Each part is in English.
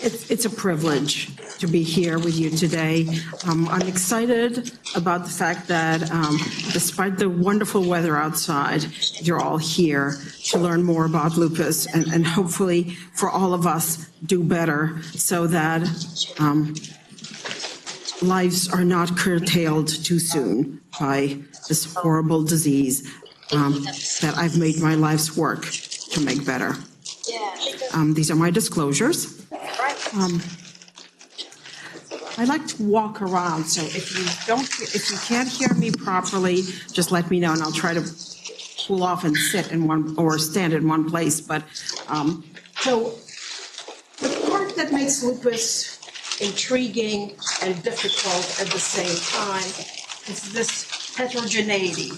It's a privilege to be here with you today. I'm excited about the fact that despite the wonderful weather outside, you're all here to learn more about lupus and hopefully for all of us do better so that lives are not curtailed too soon by this horrible disease that I've made my life's work to make better. These are my disclosures. I like to walk around, so if you can't hear me properly, just let me know, and I'll try to cool off and sit in one or stand in one place. But so the part that makes lupus intriguing and difficult at the same time is this heterogeneity.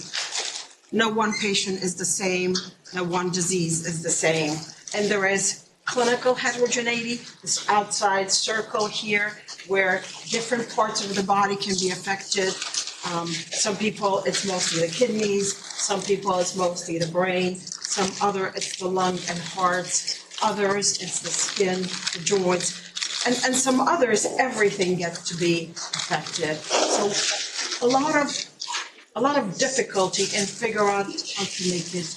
No one patient is the same, no one disease is the same, and there is clinical heterogeneity, this outside circle here, where different parts of the body can be affected. Some people, it's mostly the kidneys. Some people, it's mostly the brain. Some other, it's the lung and hearts. Others, it's the skin, the joints. And some others, everything gets to be affected. So a lot of difficulty in figure out how to make it,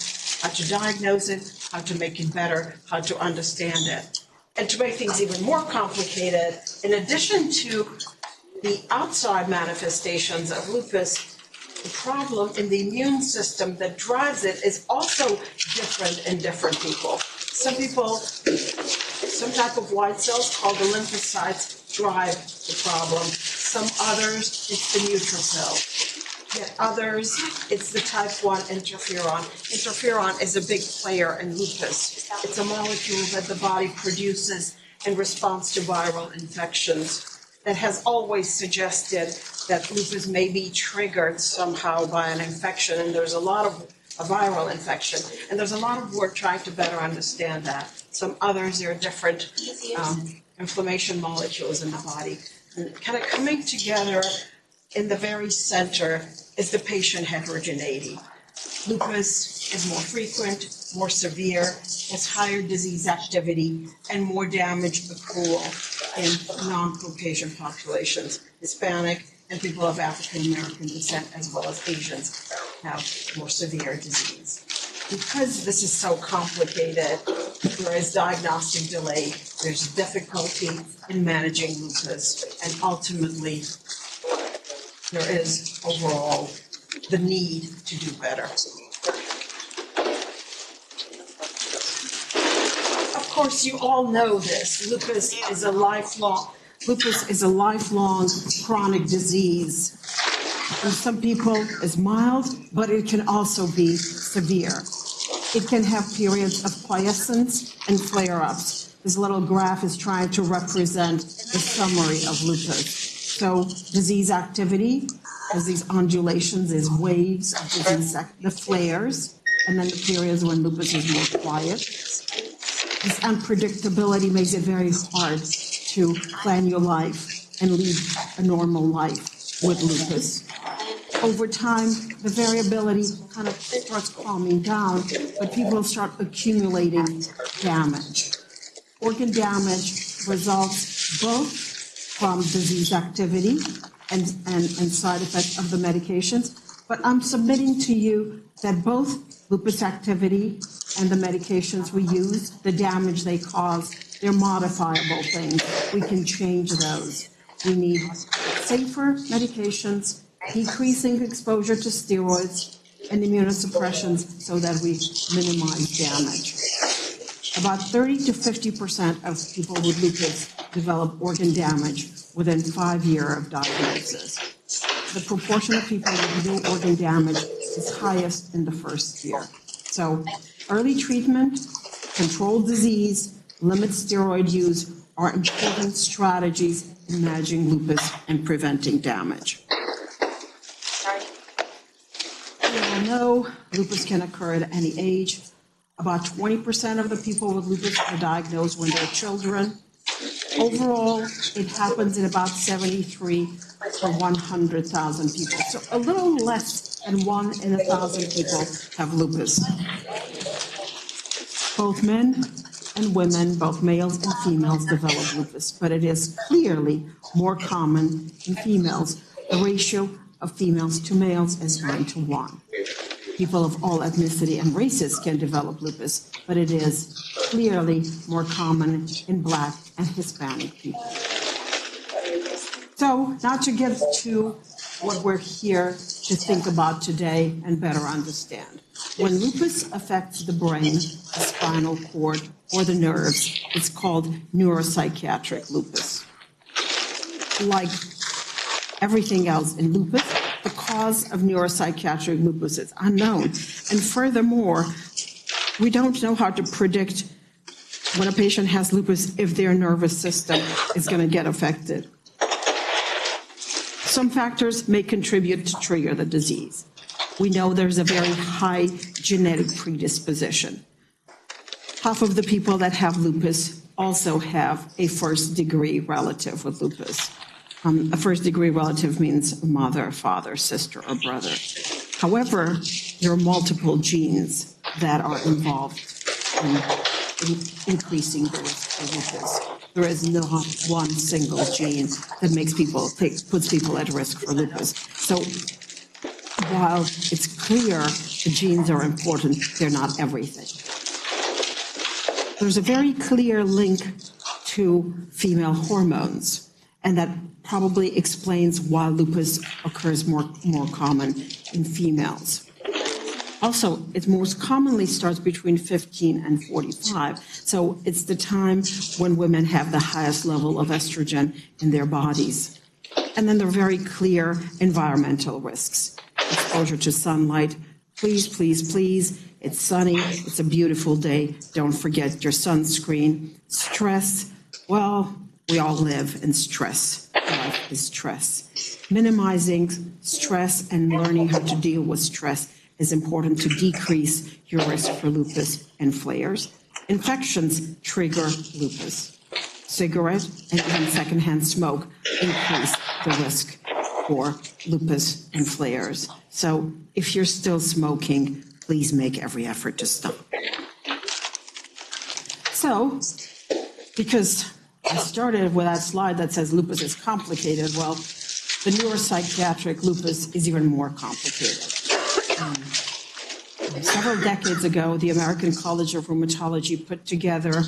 how to diagnose it, how to make it better, how to understand it. And to make things even more complicated, in addition to the outside manifestations of lupus, the problem in the immune system that drives it is also different in different people. Some people, some type of white cells called the lymphocytes drive the problem. Some others, it's the neutrophil. Yet others, it's the type 1 interferon. Interferon is a big player in lupus. It's a molecule that the body produces in response to viral infections that has always suggested that lupus may be triggered somehow by an infection, and there's a lot of a viral infection, and there's a lot of work trying to better understand that. Some others, there are different inflammation molecules in the body. And kind of coming together in the very center is the patient heterogeneity. Lupus is more frequent, more severe, has higher disease activity, and more damage accrual in non-Caucasian populations. Hispanic and people of African American descent, as well as Asians, have more severe disease. Because this is so complicated, there is diagnostic delay, there's difficulty in managing lupus, and ultimately, there is overall the need to do better. Of course, you all know this. Lupus is a lifelong chronic disease. For some people, it's mild, but it can also be severe. It can have periods of quiescence and flare-ups. This little graph is trying to represent the summary of lupus. So disease activity, as these undulations, these waves of disease, the flares, and then the periods when lupus is more quiet. This unpredictability makes it very hard to plan your life and lead a normal life with lupus. Over time, the variability kind of starts calming down, but people start accumulating damage. Organ damage results both from disease activity and side effects of the medications. But I'm submitting to you that both lupus activity and the medications we use, the damage they cause, they're modifiable things. We can change those. We need safer medications, decreasing exposure to steroids and immunosuppressions so that we minimize damage. About 30 to 50% of people with lupus develop organ damage within 5 years of diagnosis. The proportion of people with new organ damage is highest in the first year. So early treatment, controlled disease, limit steroid use are important strategies in managing lupus and preventing damage. We all know lupus can occur at any age. About 20% of the people with lupus are diagnosed when they're children. Overall, it happens in about 73 per 100,000 people. So a little less than 1 in 1,000 people have lupus. Both men and women, both males and females, develop lupus, but it is clearly more common in females. The ratio of females to males is 9-to-1. People of all ethnicity and races can develop lupus, but it is clearly more common in Black and Hispanic people. So now to get to what we're here to think about today and better understand. When lupus affects the brain, the spinal cord, or the nerves, it's called neuropsychiatric lupus. Like everything else in lupus, the cause of neuropsychiatric lupus is unknown. And furthermore, we don't know how to predict when a patient has lupus if their nervous system is going to get affected. Some factors may contribute to trigger the disease. We know there's a very high genetic predisposition. Half of the people that have lupus also have a first-degree relative with lupus. A first-degree relative means mother, father, sister, or brother. However, there are multiple genes that are involved in increasing the risk of lupus. There is not one single gene that puts people at risk for lupus. So while it's clear the genes are important, they're not everything. There's a very clear link to female hormones, and that probably explains why lupus occurs more common in females. Also, it most commonly starts between 15 and 45, so it's the time when women have the highest level of estrogen in their bodies. And then there are very clear environmental risks. Exposure to sunlight. Please, please, please, it's sunny, it's a beautiful day, don't forget your sunscreen. Stress, well, we all live in stress. Life is stress. Minimizing stress and learning how to deal with stress is important to decrease your risk for lupus and flares. Infections trigger lupus. Cigarette and even secondhand smoke increase the risk for lupus and flares. So if you're still smoking, please make every effort to stop. So, because I started with that slide that says lupus is complicated, well, the neuropsychiatric lupus is even more complicated. Several decades ago, the American College of Rheumatology put together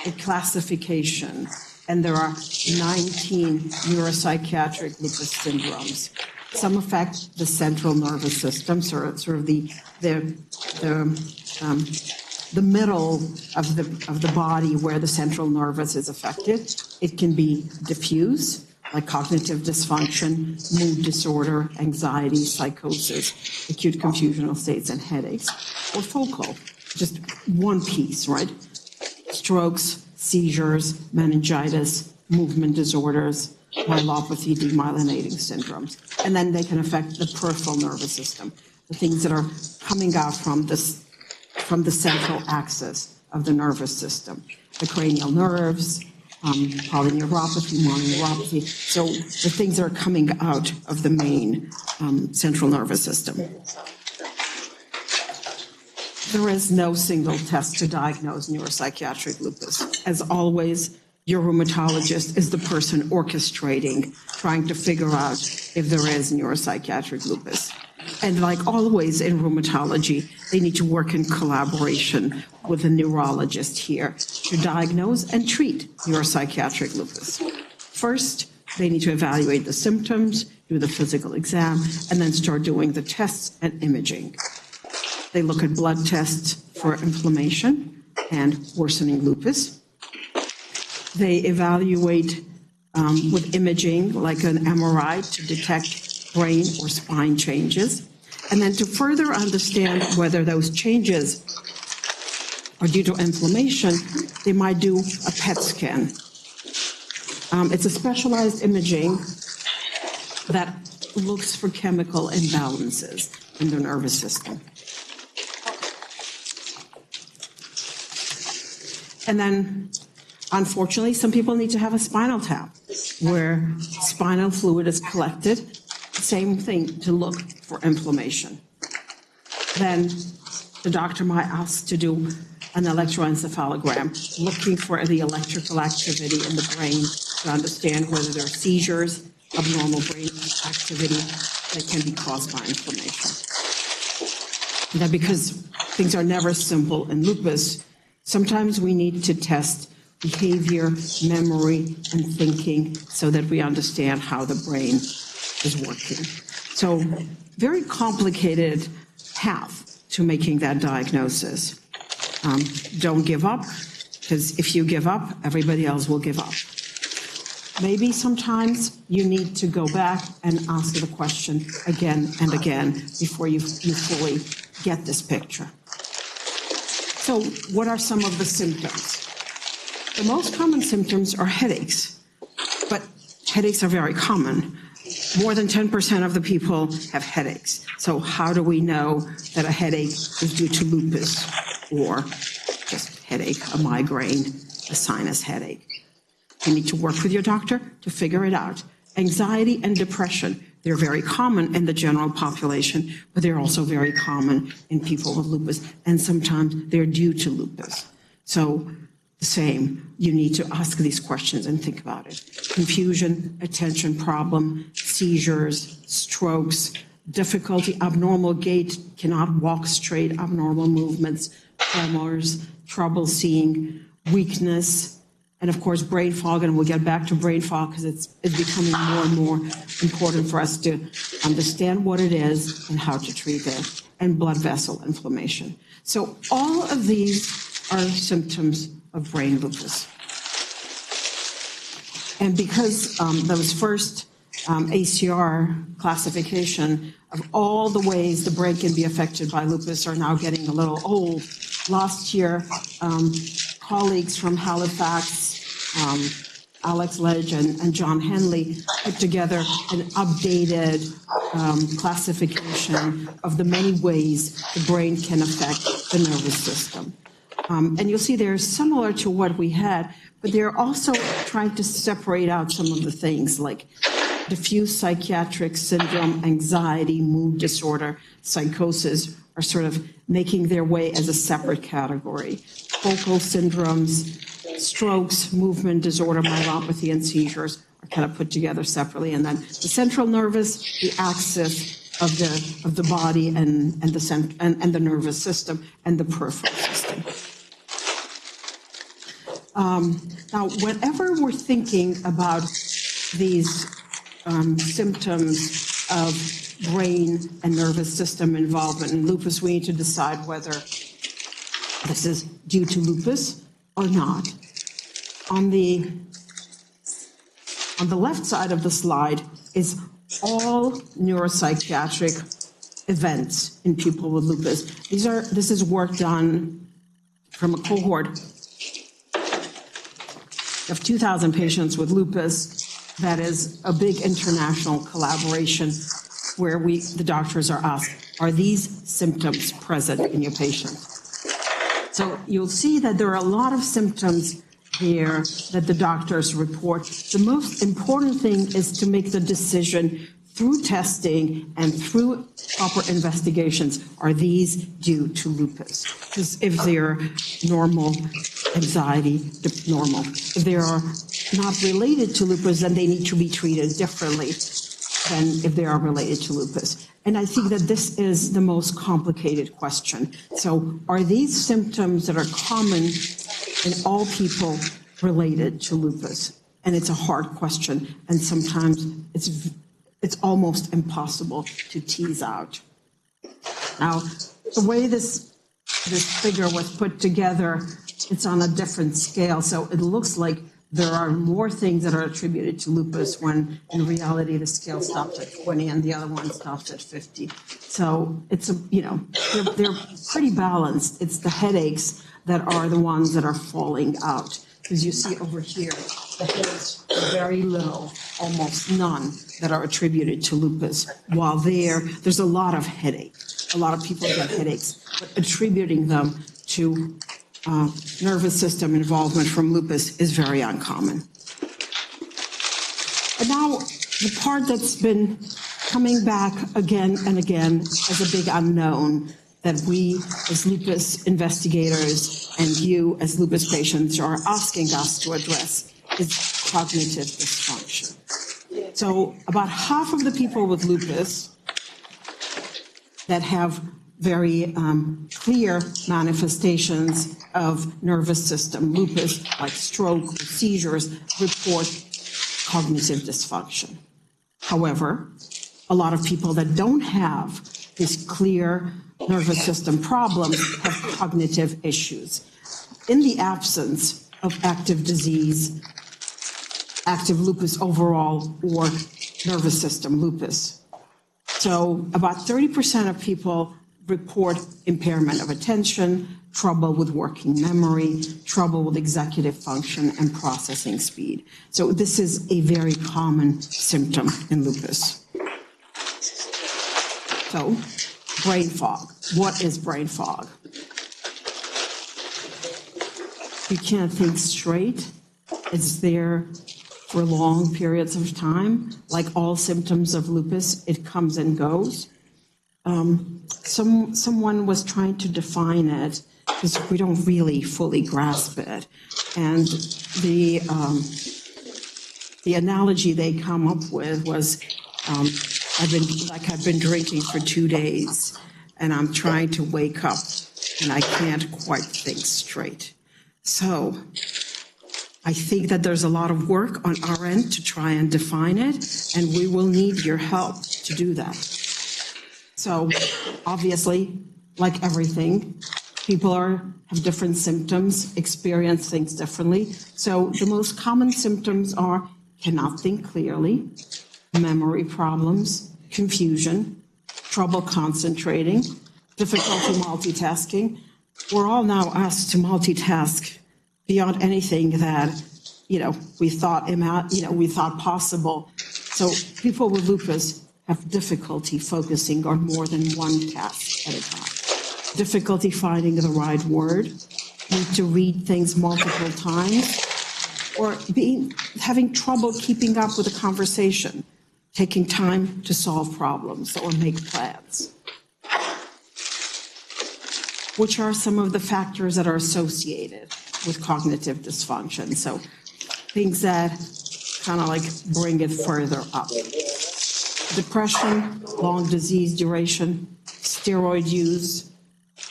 a classification, and there are 19 neuropsychiatric lupus syndromes. Some affect the central nervous system, sort of the middle of the body where the central nervous is affected. It can be diffuse, like cognitive dysfunction, mood disorder, anxiety, psychosis, acute confusional states, and headaches, or focal, just one piece, right? Strokes, seizures, meningitis, movement disorders, myelopathy, demyelinating syndromes. And then they can affect the peripheral nervous system, the things that are coming out from the central axis of the nervous system, the cranial nerves, polyneuropathy, mononeuropathy, so the things that are coming out of the main central nervous system. There is no single test to diagnose neuropsychiatric lupus. As always, your rheumatologist is the person orchestrating, trying to figure out if there is neuropsychiatric lupus. And like always in rheumatology, they need to work in collaboration with a neurologist here to diagnose and treat neuropsychiatric lupus. First, they need to evaluate the symptoms, do the physical exam, and then start doing the tests and imaging. They look at blood tests for inflammation and worsening lupus. They evaluate with imaging, like an MRI, to detect brain or spine changes. And then to further understand whether those changes are due to inflammation, they might do a PET scan. It's a specialized imaging that looks for chemical imbalances in the nervous system. And then, unfortunately, some people need to have a spinal tap where spinal fluid is collected. Same thing, to look for inflammation. Then the doctor might ask to do an electroencephalogram, looking for the electrical activity in the brain to understand whether there are seizures, abnormal brain activity that can be caused by inflammation. Now, because things are never simple in lupus, sometimes we need to test behavior, memory, and thinking so that we understand how the brain is working. So, very complicated path to making that diagnosis. Don't give up, because if you give up, everybody else will give up. Maybe sometimes you need to go back and ask the question again and again before you fully get this picture. So what are some of the symptoms? The most common symptoms are headaches, but headaches are very common. More than 10% of the people have headaches. So how do we know that a headache is due to lupus or just headache, a migraine, a sinus headache? You need to work with your doctor to figure it out. Anxiety and depression, they're very common in the general population, but they're also very common in people with lupus, and sometimes they're due to lupus. So the same, you need to ask these questions and think about it. Confusion, attention problem, seizures, strokes, difficulty, abnormal gait, cannot walk straight, abnormal movements, tremors, trouble seeing, weakness, and of course, brain fog, and we'll get back to brain fog because it's becoming more and more important for us to understand what it is and how to treat it, and blood vessel inflammation. So all of these are symptoms of brain lupus. And because those first ACR classification of all the ways the brain can be affected by lupus are now getting a little old, last year, colleagues from Halifax, Alex Ledge and John Henley put together an updated classification of the many ways the brain can affect the nervous system. And you'll see they're similar to what we had, but they're also trying to separate out some of the things like diffuse psychiatric syndrome, anxiety, mood disorder, psychosis are sort of making their way as a separate category. Focal syndromes, strokes, movement disorder, myelopathy, and seizures are kind of put together separately. And then the central nervous, the axis of the body and the nervous system, and the peripheral system. Now, whenever we're thinking about these symptoms of brain and nervous system involvement in lupus, we need to decide whether this is due to lupus or not. On the left side of the slide is all neuropsychiatric events in people with lupus. This is work done from a cohort of 2,000 patients with lupus. That is a big international collaboration where the doctors are asked, are these symptoms present in your patient? So you'll see that there are a lot of symptoms here that the doctors report. The most important thing is to make the decision through testing and through proper investigations, are these due to lupus? Because if they're normal, anxiety, normal. If they are not related to lupus, then they need to be treated differently than if they are related to lupus. And I think that this is the most complicated question. So are these symptoms that are common in all people related to lupus? And it's a hard question, and sometimes it's almost impossible to tease out. Now, the way this figure was put together, it's on a different scale, so it looks like there are more things that are attributed to lupus when in reality the scale stops at 20 and the other one stops at 50. So it's they're pretty balanced. It's the headaches that are the ones that are falling out. Because you see over here, the headaches are very little, almost none, that are attributed to lupus. While there's a lot of headache. A lot of people get headaches, but attributing them to nervous system involvement from lupus is very uncommon. And now, the part that's been coming back again and again as a big unknown that we as lupus investigators and you as lupus patients are asking us to address is cognitive dysfunction. So about half of the people with lupus that have very clear manifestations of nervous system lupus, like stroke or seizures, report cognitive dysfunction. However, a lot of people that don't have these clear nervous system problems have cognitive issues. In the absence of active disease, active lupus overall, or nervous system lupus. So about 30% of people report impairment of attention, trouble with working memory, trouble with executive function and processing speed. So this is a very common symptom in lupus. So brain fog. What is brain fog? You can't think straight. It's there for long periods of time. Like all symptoms of lupus, it comes and goes. Someone was trying to define it because we don't really fully grasp it. And the analogy they come up with was, I've been drinking for 2 days, and I'm trying to wake up, and I can't quite think straight. So I think that there's a lot of work on our end to try and define it, and we will need your help to do that. So obviously, like everything, people have different symptoms, experience things differently. So the most common symptoms are cannot think clearly, memory problems, confusion, trouble concentrating, difficulty multitasking. We're all now asked to multitask beyond anything that we thought possible. So people with lupus have difficulty focusing on more than one task at a time. Difficulty finding the right word, need to read things multiple times, or having trouble keeping up with a conversation, taking time to solve problems or make plans. Which are some of the factors that are associated with cognitive dysfunction? So things that kind of like bring it further up. Depression, long disease duration, steroid use,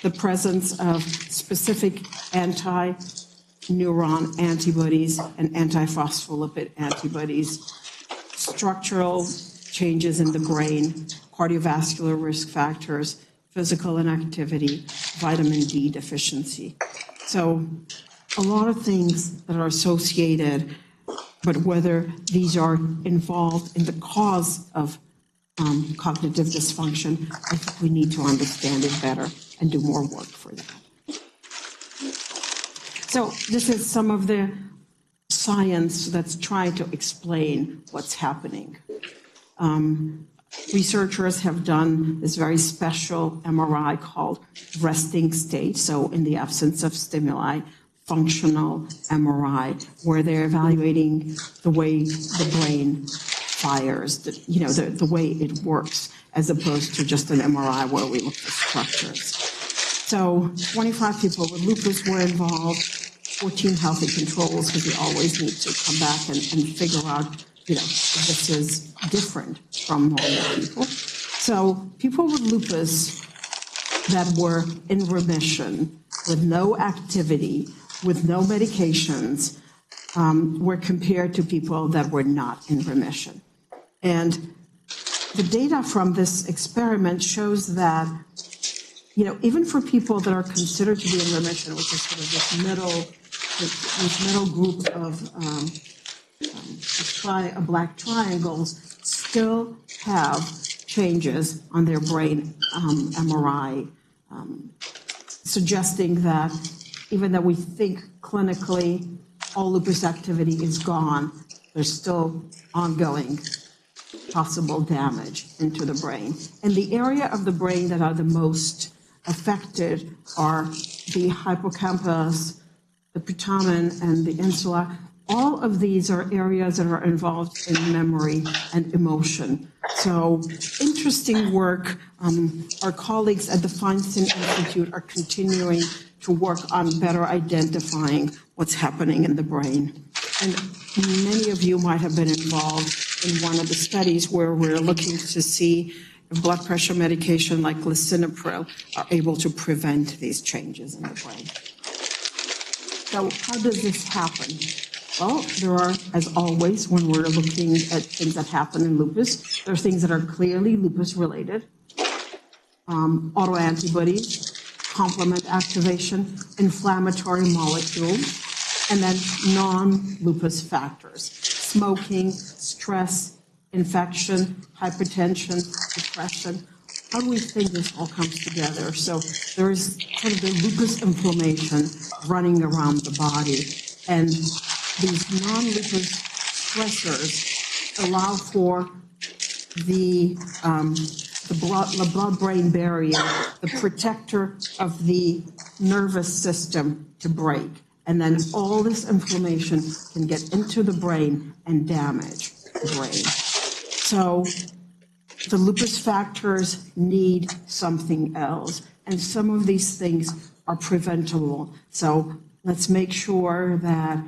the presence of specific anti-neuron antibodies and antiphospholipid antibodies, structural changes in the brain, cardiovascular risk factors, physical inactivity, vitamin D deficiency. So a lot of things that are associated, but whether these are involved in the cause of cognitive dysfunction, I think we need to understand it better and do more work for that. So this is some of the science that's trying to explain what's happening. Researchers have done this very special MRI called resting state, so in the absence of stimuli, functional MRI, where they're evaluating the way the brain fires, the way it works, as opposed to just an MRI where we look at structures. So 25 people with lupus were involved, 14 healthy controls, because we always need to come back and figure out, if this is different from normal people. So people with lupus that were in remission with no activity, with no medications, were compared to people that were not in remission. And the data from this experiment shows that, even for people that are considered to be in remission, which is sort of this middle group of black triangles, still have changes on their brain MRI, suggesting that even though we think clinically all lupus activity is gone, there's still ongoing possible damage into the brain. And the area of the brain that are the most affected are the hippocampus, the putamen, and the insula. all of these are areas that are involved in memory and emotion. So interesting work. Our colleagues at the Feinstein Institute are continuing to work on better identifying what's happening in the brain. And many of you might have been involved in one of the studies where we're looking to see if blood pressure medication like lisinopril are able to prevent these changes in the brain. So how does this happen? Well, there are, as always, when we're looking at things that happen in lupus, there are things that are clearly lupus-related, autoantibodies, complement activation, inflammatory molecules, and then non-lupus factors, smoking, stress, infection, hypertension, depression. How do we think this all comes together? So there's kind of the lupus inflammation running around the body, and these non-lupus stressors allow for the blood-brain barrier, the protector of the nervous system, to break. And then all this inflammation can get into the brain and damage the brain. So the lupus factors need something else. And some of these things are preventable. So let's make sure that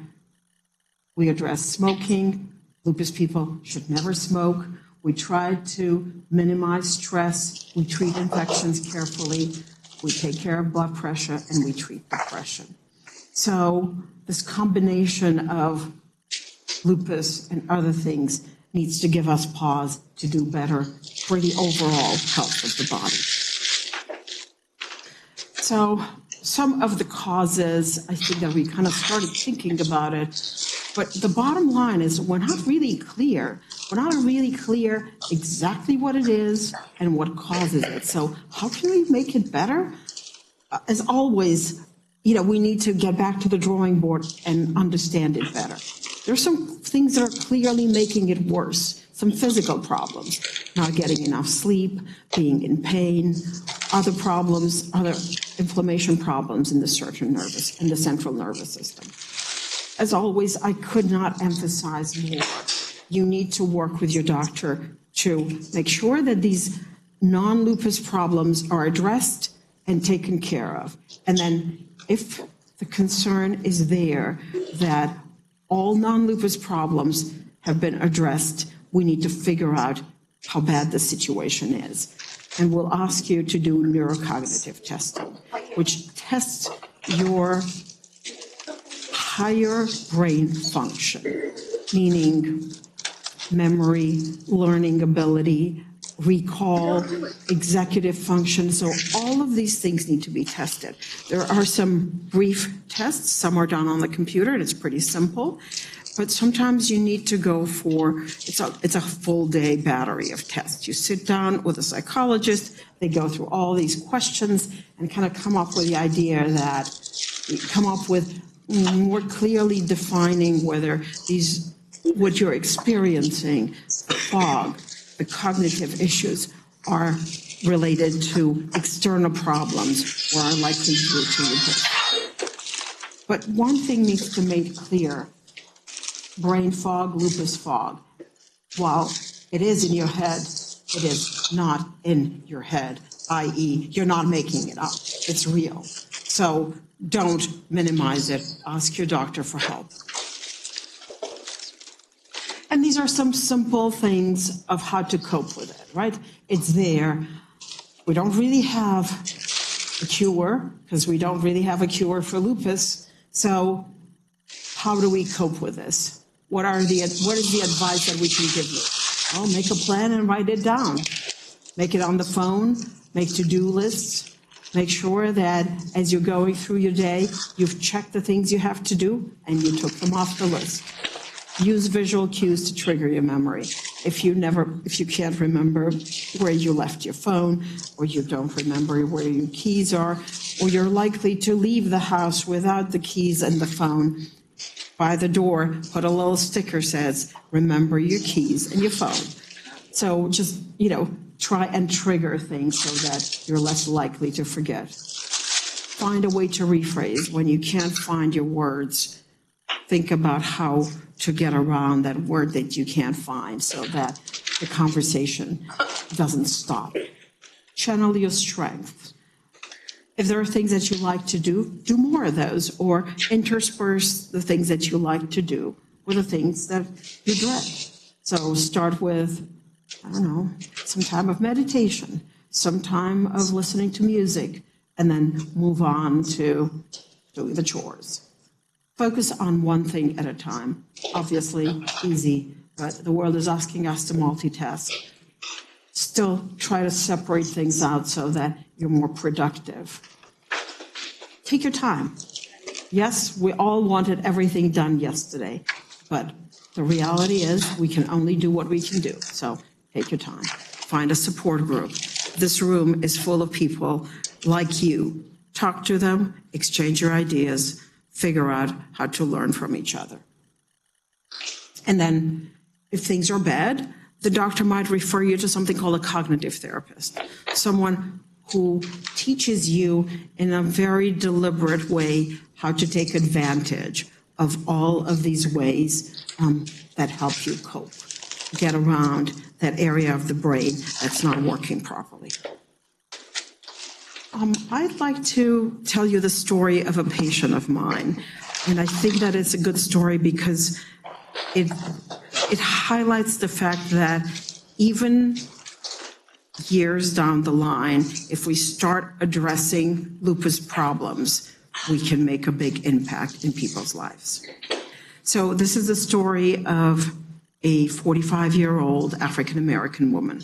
we address smoking. Lupus people should never smoke. We try to minimize stress. We treat infections carefully. We take care of blood pressure, and we treat depression. So this combination of lupus and other things needs to give us pause to do better for the overall health of the body. So some of the causes, I think that we kind of started thinking about it, but the bottom line is we're not really clear. We're not really clear exactly what it is and what causes it. So how can we make it better? As always, we need to get back to the drawing board and understand it better. There's some things that are clearly making it worse. Some physical problems, not getting enough sleep, being in pain, other problems, other inflammation problems in the central nervous system. As always, I could not emphasize more. You need to work with your doctor to make sure that these non-lupus problems are addressed and taken care of. And then if the concern is there that all non-lupus problems have been addressed, we need to figure out how bad the situation is. And we'll ask you to do neurocognitive testing, which tests your higher brain function, meaning memory, learning ability, recall, executive function. So all of these things need to be tested. There are some brief tests. Some are done on the computer, and it's pretty simple. But sometimes you need to go for, it's a full day battery of tests. You sit down with a psychologist, they go through all these questions and kind of come up with the idea that, come up with more clearly defining whether what you're experiencing, the fog, the cognitive issues are related to external problems or are likely due to lupus. But one thing needs to be made clear. Brain fog, lupus fog. While it is in your head, it is not in your head, i.e., you're not making it up. It's real. So don't minimize it. Ask your doctor for help. And these are some simple things of how to cope with it, right? It's there. We don't really have a cure, because we don't really have a cure for lupus. So how do we cope with this? What is the advice that we can give you? Well, make a plan and write it down. Make it on the phone, make to-do lists. Make sure that as you're going through your day, you've checked the things you have to do and you took them off the list. Use visual cues to trigger your memory. If you can't remember where you left your phone, or you don't remember where your keys are, or you're likely to leave the house without the keys and the phone, by the door, put a little sticker says, remember your keys and your phone. So just, try and trigger things so that you're less likely to forget. Find a way to rephrase when you can't find your words. think about how to get around that word that you can't find so that the conversation doesn't stop. Channel your strengths. If there are things that you like to do more of those, or intersperse the things that you like to do with the things that you dread. So start with, I don't know, some time of meditation, some time of listening to music, and then move on to doing the chores. Focus on one thing at a time. Obviously, easy, but the world is asking us to multitask. Still try to separate things out so that you're more productive. Take your time. Yes, we all wanted everything done yesterday, but the reality is we can only do what we can do. So take your time. Find a support group. This room is full of people like you. Talk to them, exchange your ideas, figure out how to learn from each other. And then if things are bad, the doctor might refer you to something called a cognitive therapist, someone who teaches you in a very deliberate way how to take advantage of all of these ways that help you cope, get around that area of the brain that's not working properly. I'd like to tell you the story of a patient of mine, and I think that it's a good story because it highlights the fact that even years down the line, if we start addressing lupus problems, we can make a big impact in people's lives. So this is the story of a 45-year-old African-American woman.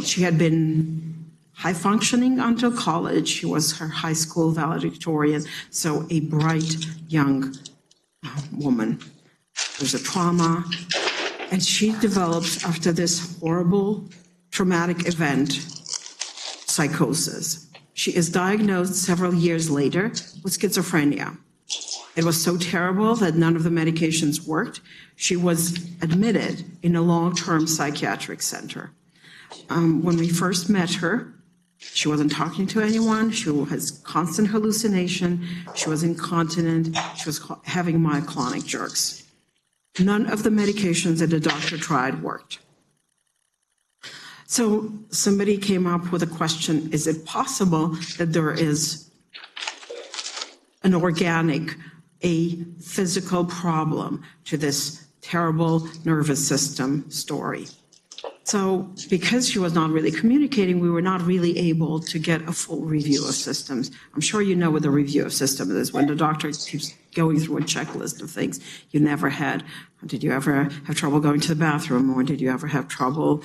She had been high functioning until college. She was her high school valedictorian, so a bright young woman. There's a trauma, and she develops, after this horrible traumatic event, psychosis. She is diagnosed several years later with schizophrenia. It was so terrible that none of the medications worked. She was admitted in a long-term psychiatric center. When we first met her, she wasn't talking to anyone. She has constant hallucination. She was incontinent. She was having myoclonic jerks. None of the medications that the doctor tried worked. So somebody came up with a question, is it possible that there is an organic, a physical problem to this terrible nervous system story? So because she was not really communicating, we were not really able to get a full review of systems. I'm sure you know what the review of systems is, when the doctor keeps going through a checklist of things you never had. Did you ever have trouble going to the bathroom, or did you ever have trouble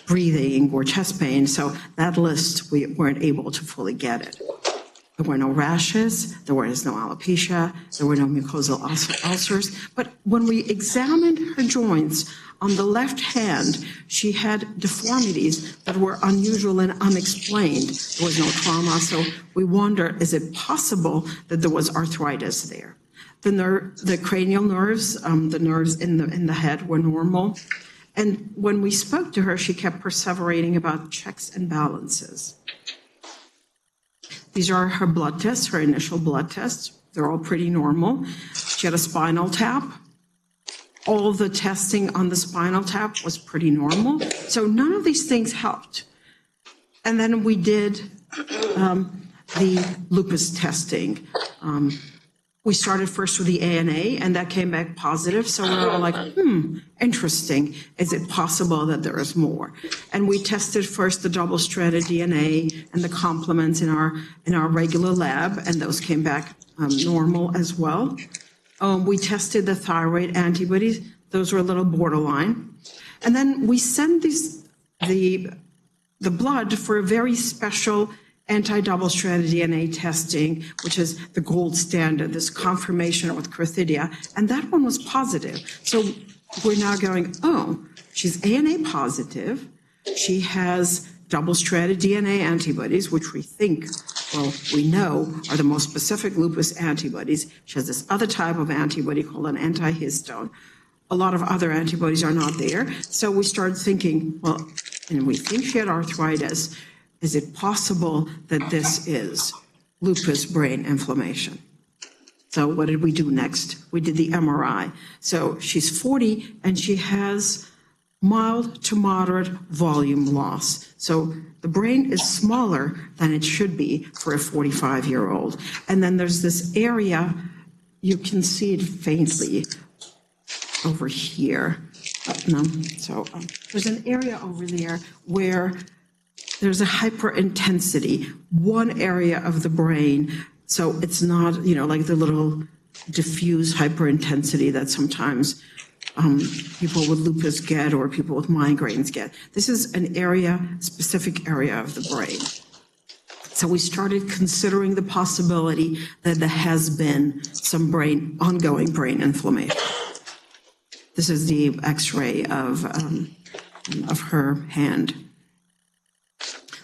breathing or chest pain? So that list, we weren't able to fully get it. There were no rashes, there was no alopecia, there were no mucosal ulcers. But when we examined her joints, on the left hand, she had deformities that were unusual and unexplained. There was no trauma, so we wonder, is it possible that there was arthritis there? The cranial nerves, the nerves in the head were normal. And when we spoke to her, she kept perseverating about checks and balances. These are her blood tests, her initial blood tests. They're all pretty normal. She had a spinal tap. All the testing on the spinal tap was pretty normal. So none of these things helped. And then we did the lupus testing. We started first with the ANA, and that came back positive. So we were all like, interesting. Is it possible that there is more? And we tested first the double-stranded DNA and the complements in our regular lab, and those came back normal as well. We tested the thyroid antibodies. Those were a little borderline. And then we sent the blood for a very special anti-double-stranded DNA testing, which is the gold standard, this confirmation with Crithidia, and that one was positive. So we're now going, oh, she's ANA positive. She has double-stranded DNA antibodies, which we think, well, we know are the most specific lupus antibodies. She has this other type of antibody called an antihistone. A lot of other antibodies are not there. So we started thinking, well, and we think she had arthritis. Is it possible that this is lupus brain inflammation? So what did we do next? We did the MRI. So she's 40 and she has mild to moderate volume loss. So the brain is smaller than it should be for a 45-year-old. And then there's this area, you can see it faintly over here. There's an area over there where there's a hyperintensity, one area of the brain. So it's not, like the little diffuse hyperintensity that sometimes people with lupus get or people with migraines get. This is an area, specific area of the brain. So we started considering the possibility that there has been some ongoing brain inflammation. This is the X-ray of her hand.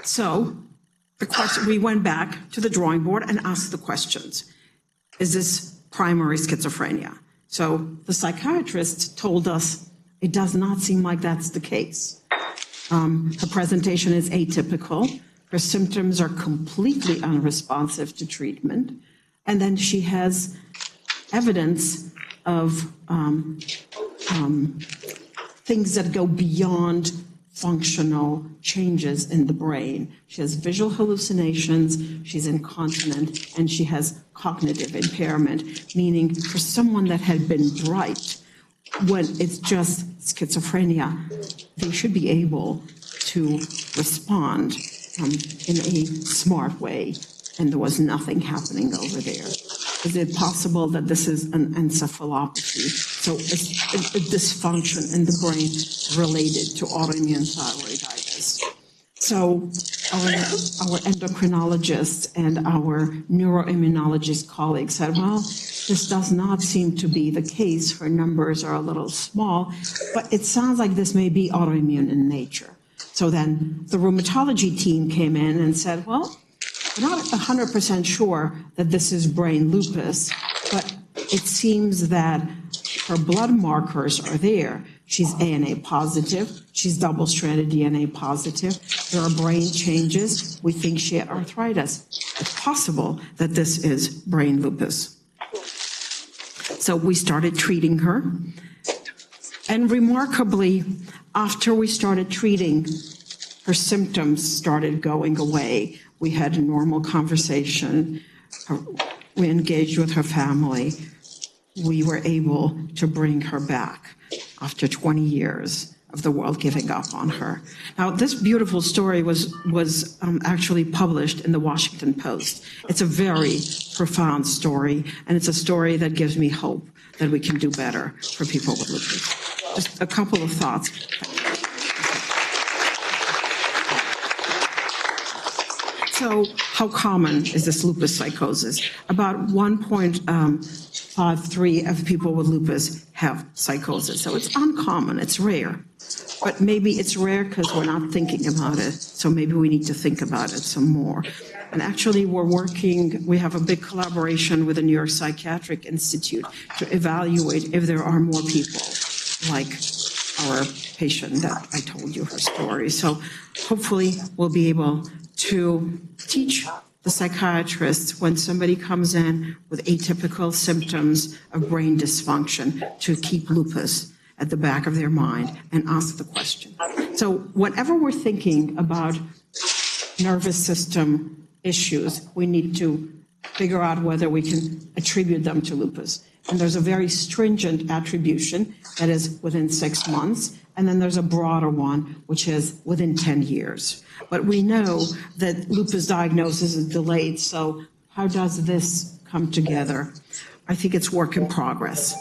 So we went back to the drawing board and asked the questions. Is this primary schizophrenia? So the psychiatrist told us it does not seem like that's the case. Her presentation is atypical. Her symptoms are completely unresponsive to treatment. And then she has evidence of things that go beyond functional changes in the brain. She has visual hallucinations, she's incontinent, and she has cognitive impairment, meaning for someone that had been bright, when it's just schizophrenia, they should be able to respond in a smart way, and there was nothing happening over there. Is it possible that this is an encephalopathy? So it's a dysfunction in the brain related to autoimmune thyroiditis. So our endocrinologists and our neuroimmunologist colleagues said, well, this does not seem to be the case. Her numbers are a little small, but it sounds like this may be autoimmune in nature. So then the rheumatology team came in and said, well, we're not 100% sure that this is brain lupus, but it seems that her blood markers are there. She's ANA positive. She's double-stranded DNA positive. There are brain changes. We think she had arthritis. It's possible that this is brain lupus. So we started treating her. And remarkably, after we started treating, her symptoms started going away. We had a normal conversation. We engaged with her family. We were able to bring her back after 20 years of the world giving up on her. Now, this beautiful story was actually published in the Washington Post. It's a very profound story, and it's a story that gives me hope that we can do better for people with lupus. Just a couple of thoughts. So how common is this lupus psychosis? About 1.53 of people with lupus have psychosis. So it's uncommon, it's rare. But maybe it's rare because we're not thinking about it. So maybe we need to think about it some more. And actually we have a big collaboration with the New York Psychiatric Institute to evaluate if there are more people like our patient that I told you her story. So hopefully we'll be able to teach the psychiatrists when somebody comes in with atypical symptoms of brain dysfunction to keep lupus at the back of their mind and ask the question. So whenever we're thinking about nervous system issues, we need to figure out whether we can attribute them to lupus. And there's a very stringent attribution that is within 6 months, and then there's a broader one, which is within 10 years. But we know that lupus diagnosis is delayed, so how does this come together? I think it's work in progress.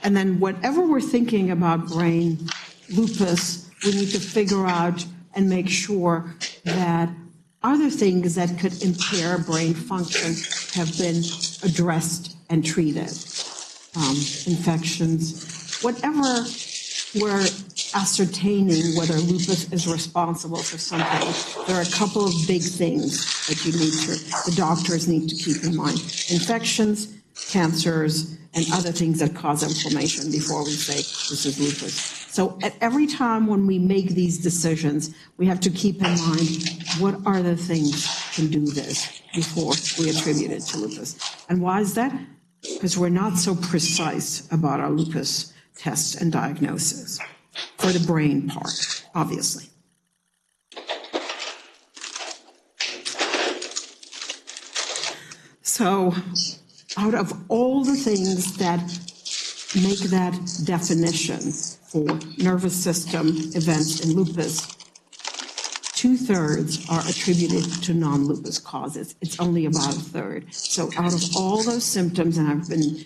And then whenever we're thinking about brain lupus, we need to figure out and make sure that other things that could impair brain function have been addressed and treated. Infections, whatever we're ascertaining whether lupus is responsible for something, there are a couple of big things that the doctors need to keep in mind. Infections, cancers, and other things that cause inflammation before we say this is lupus. So at every time when we make these decisions, we have to keep in mind what are the things that can do this before we attribute it to lupus. And why is that? because we're not so precise about our lupus tests and diagnosis for the brain part, obviously. So out of all the things that make that definition for nervous system events in lupus, 2/3 are attributed to non-lupus causes. It's only about 1/3. So out of all those symptoms, and I've been,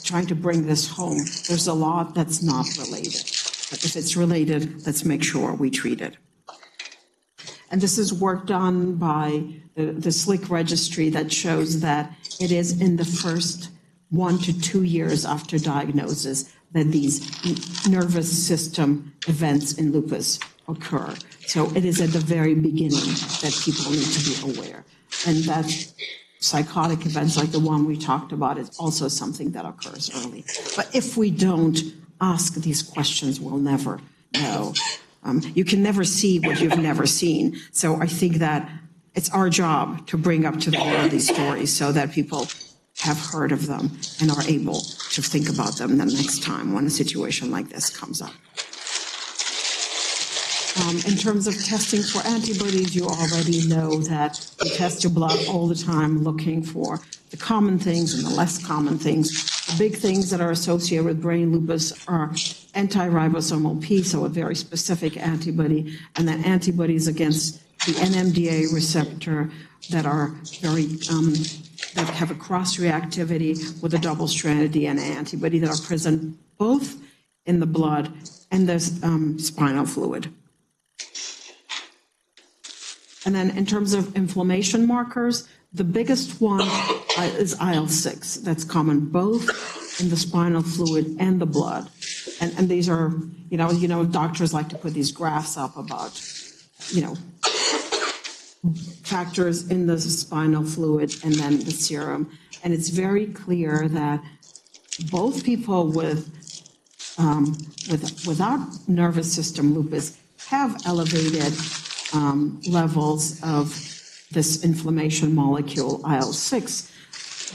trying to bring this home, there's a lot that's not related. But if it's related, let's make sure we treat it. And this is work done by the SLIC registry that shows that it is in the first 1 to 2 years after diagnosis that these nervous system events in lupus occur. So it is at the very beginning that people need to be aware. And that psychotic events like the one we talked about is also something that occurs early. But if we don't ask these questions, we'll never know. You can never see what you've never seen. So I think that it's our job to bring up to the world these stories so that people have heard of them and are able to think about them the next time when a situation like this comes up. In terms of testing for antibodies, you already know that you test your blood all the time looking for the common things and the less common things. The big things that are associated with brain lupus are anti-ribosomal P, so a very specific antibody, and then antibodies against the NMDA receptor that are very, that have a cross-reactivity with a double-stranded DNA antibody that are present both in the blood and the spinal fluid. And then in terms of inflammation markers, the biggest one is IL-6. That's common both in the spinal fluid and the blood. And these are, doctors like to put these graphs up about, factors in the spinal fluid and then the serum. And it's very clear that both people without nervous system lupus have elevated levels of this inflammation molecule IL-6,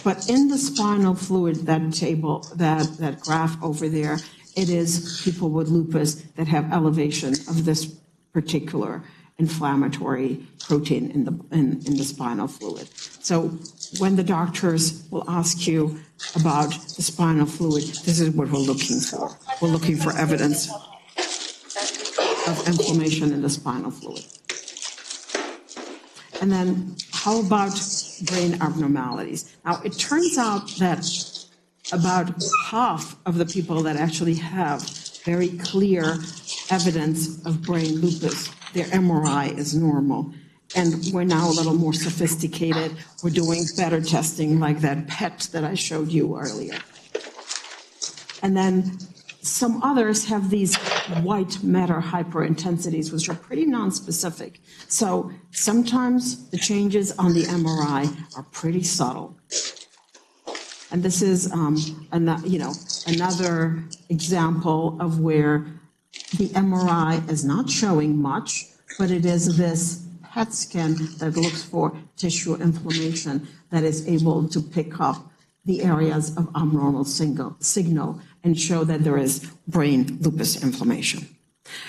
but in the spinal fluid, that graph over there, it is people with lupus that have elevation of this particular inflammatory protein in the spinal fluid. So when the doctors will ask you about the spinal fluid, this is what we're looking for. We're looking for evidence of inflammation in the spinal fluid. And then how about brain abnormalities? Now, it turns out that about half of the people that actually have very clear evidence of brain lupus, their MRI is normal. And we're now a little more sophisticated. We're doing better testing like that PET that I showed you earlier. And then some others have these white matter hyperintensities, which are pretty nonspecific. So sometimes the changes on the MRI are pretty subtle. And this is another example of where the MRI is not showing much, but it is this PET scan that looks for tissue inflammation that is able to pick up the areas of abnormal signal and show that there is brain lupus inflammation.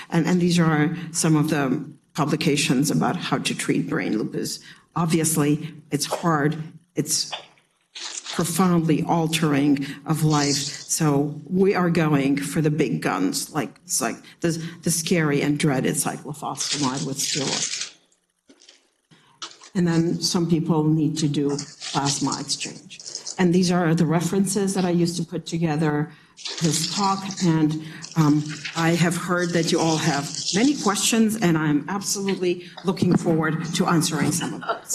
And these are some of the publications about how to treat brain lupus. Obviously, it's hard. It's profoundly altering of life. So we are going for the big guns, like the scary and dreaded cyclophosphamide with steroids. And then some people need to do plasma exchange. And these are the references that I used to put together this talk. And I have heard that you all have many questions, and I'm absolutely looking forward to answering some of those.